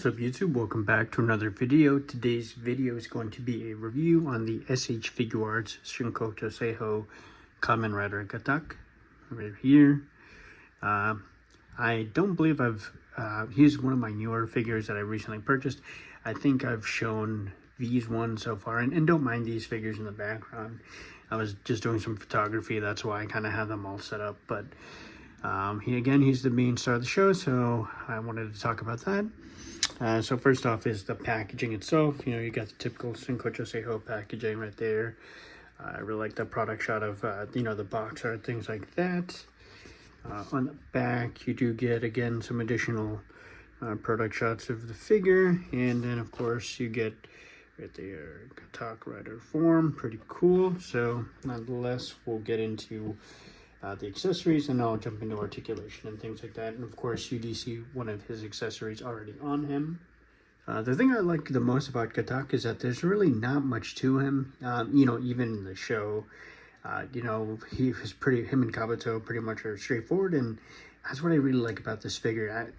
What's up YouTube? Welcome back to another video. Today's video is going to be a review on the SH Figuarts Shinkocchou Seihou Kamen Rider Gatack right here. I don't believe he's one of my newer figures that I recently purchased. I think I've shown these ones so far, and don't mind these figures in the background. I was just doing some photography, that's why I kind of have them all set up, but he's the main star of the show, so I wanted to talk about that. So first off is the packaging itself. You got the typical Shinkocchou Seihou packaging right there. I really like the product shot of, the box art, things like that. On the back, you do get, again, some additional product shots of the figure. And then, of course, you get right there, Gatack rider form. Pretty cool. So, nonetheless, we'll get into the accessories, and I'll jump into articulation and things like that. And of course, you do see one of his accessories already on him. The thing I like the most about Gatack is that there's really not much to him. Even in the show, him and Kabuto pretty much are straightforward, and that's what I really like about this figure.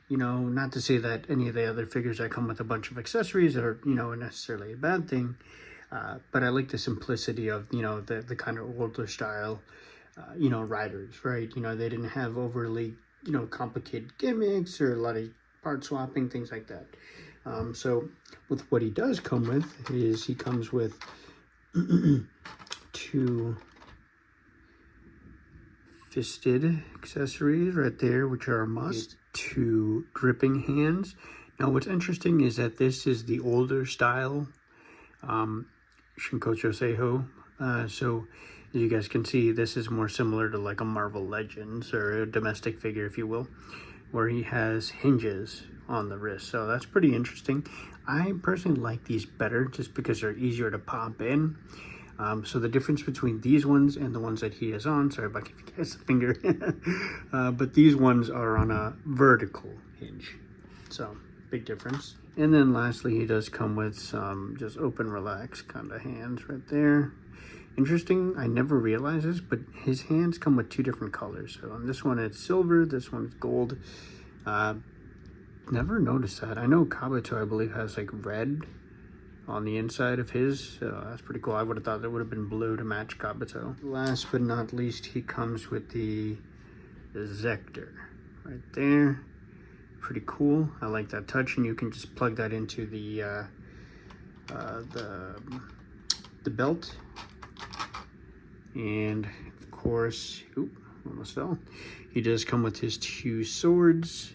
Not to say that any of the other figures that come with a bunch of accessories are, necessarily a bad thing, but I like the simplicity of, the kind of older style riders, right? They didn't have overly, complicated gimmicks or a lot of part swapping, things like that. So with what he does come with is he comes with two fisted accessories right there, which are a must. Two gripping hands. Now what's interesting is that this is the older style Shinkocchou Seihou. So as you guys can see, this is more similar to like a Marvel Legends or a domestic figure, if you will, where he has hinges on the wrist. So that's pretty interesting. I personally like these better just because they're easier to pop in. So the difference between these ones and the ones that he has on, sorry about giving you guys a finger, but these ones are on a vertical hinge. So big difference. And then lastly, he does come with some just open, relax kind of hands right there. Interesting, I never realized this, but his hands come with two different colors. So on this one it's silver, this one's gold. Never noticed that. I know Kabuto, I believe, has like red on the inside of his, so that's pretty cool. I would have thought it would have been blue to match Kabuto. Last but not least, he comes with the Zector right there. Pretty cool. I like that touch, and you can just plug that into the belt. And of course, almost fell. He does come with his two swords.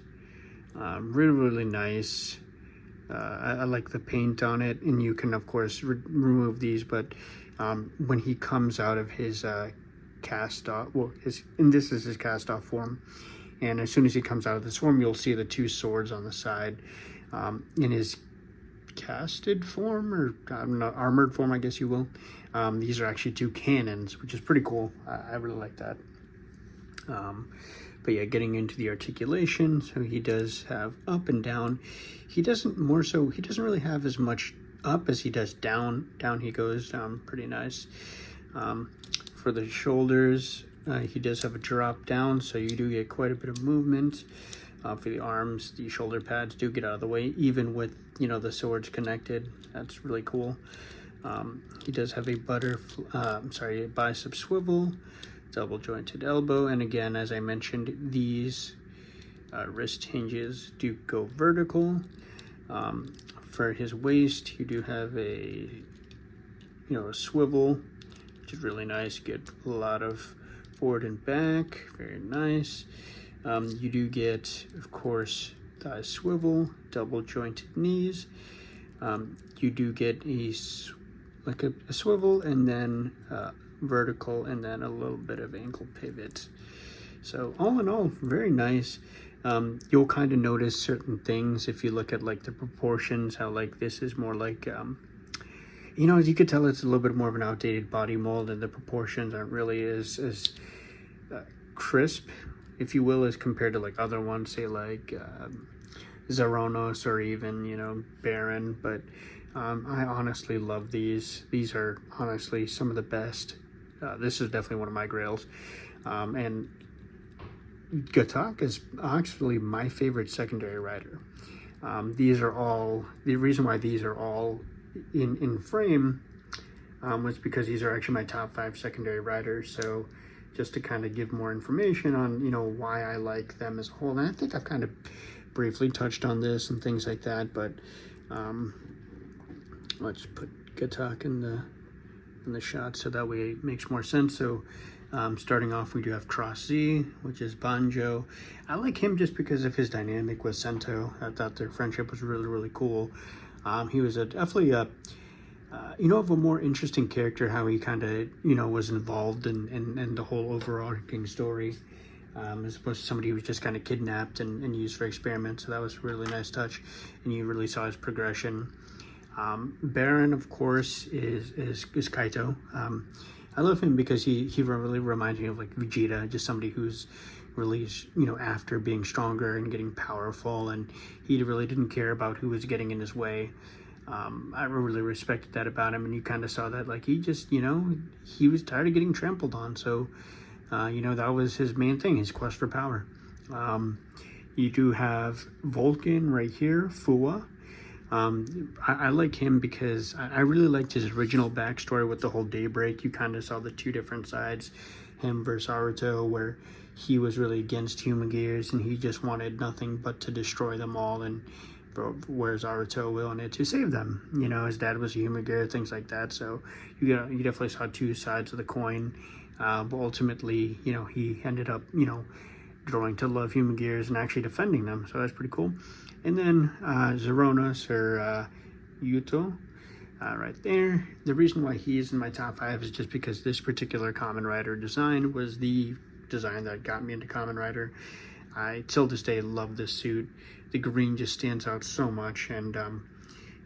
Really nice. I like the paint on it, and you can of course remove these, but when he comes out of his cast off, this is his cast off form, and as soon as he comes out of this form, you'll see the two swords on the side. In his casted form, or I don't know, armored form, I guess you will, these are actually two cannons, which is pretty cool. I really like that. But yeah, getting into the articulation, so he does have up and down. He doesn't really have as much up as he does down. Down he goes pretty nice. For the shoulders, he does have a drop down, so you do get quite a bit of movement. For the arms, the shoulder pads do get out of the way, even with, the swords connected. That's really cool. He does have a bicep swivel, double jointed elbow, and again, as I mentioned, these wrist hinges do go vertical. For his waist, you do have a swivel, which is really nice. You get a lot of forward and back, very nice. You do get, of course, thigh swivel, double jointed knees. You do get a swivel, and then vertical, and then a little bit of ankle pivot. So all in all, very nice. You'll kind of notice certain things if you look at like the proportions, how like this is more like as you could tell, it's a little bit more of an outdated body mold, and the proportions aren't really as crisp, if you will, as compared to like other ones, say like Zeronos or even Baron. But I honestly love these. These are honestly some of the best. This is definitely one of my grails, and Gatack is actually my favorite secondary rider. These are all, the reason why these are all in frame was because these are actually my top 5 secondary riders. So just to kind of give more information on, you know, why I like them as a whole. And I think I've kind of briefly touched on this and things like that, but let's put Gatack in the shot so that way it makes more sense. So starting off, we do have Cross Z, which is Banjo. I like him just because of his dynamic with Sento. I thought their friendship was really, really cool. He was definitely you know, of a more interesting character, how he kind of, you know, was involved in the whole overarching story, as opposed to somebody who was just kind of kidnapped and used for experiments. So that was a really nice touch, and you really saw his progression. Baron, of course, is Kaito. I love him because he really reminds me of like Vegeta, just somebody who's really, you know, after being stronger and getting powerful, and he really didn't care about who was getting in his way. I really respected that about him, and you kind of saw that, like, he just, you know, he was tired of getting trampled on, so, you know, that was his main thing, his quest for power. You do have Vulcan right here, Fua. I like him because I really liked his original backstory with the whole Daybreak. You kind of saw the two different sides, him versus Aruto, where he was really against human gears, and he just wanted nothing but to destroy them all, and whereas Aruto wanted to save them. You know, his dad was a human gear, things like that. So you definitely saw two sides of the coin. But ultimately, you know, he ended up, you know, growing to love human gears and actually defending them. So that's pretty cool. And then Zeronos, or Yuto, right there. The reason why he's in my top 5 is just because this particular Kamen Rider design was the design that got me into Kamen Rider. I, till this day, love this suit. The green just stands out so much, and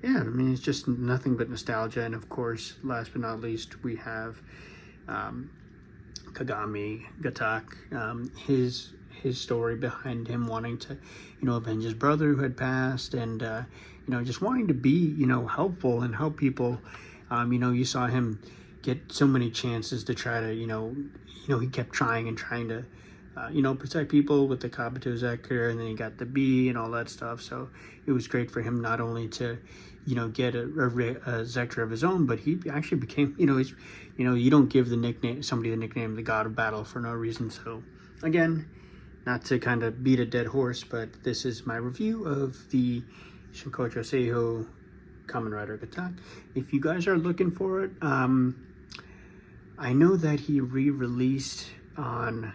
yeah, I mean, it's just nothing but nostalgia. And of course, last but not least, we have Kagami, Gatack, his story behind him wanting to, you know, avenge his brother who had passed, and you know, just wanting to be, you know, helpful and help people. You know, you saw him get so many chances to try to, you know, he kept trying and trying to, you know, protect people with the Kabuto Zeker, and then he got the B and all that stuff. So it was great for him not only to, you know, get a Zeker of his own, but he actually became, you know, you don't give somebody the nickname the God of Battle for no reason. So again, not to kind of beat a dead horse, but this is my review of the Shinkocchou Seihou Kamen Rider Gatack. If you guys are looking for it, I know that he re-released on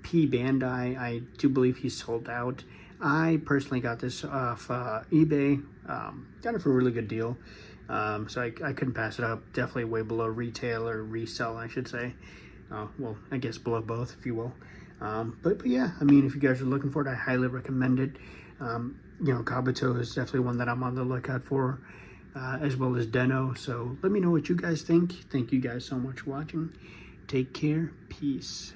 P Bandai. I do believe he's sold out. I personally got this off eBay. Got it for a really good deal. So I couldn't pass it up. Definitely way below retail, or resell, I should say. Well, I guess below both, if you will. But yeah, I mean, if you guys are looking for it, I highly recommend it. You know, Kabuto is definitely one that I'm on the lookout for, as well as Deno. So let me know what you guys think. Thank you guys so much for watching. Take care. Peace.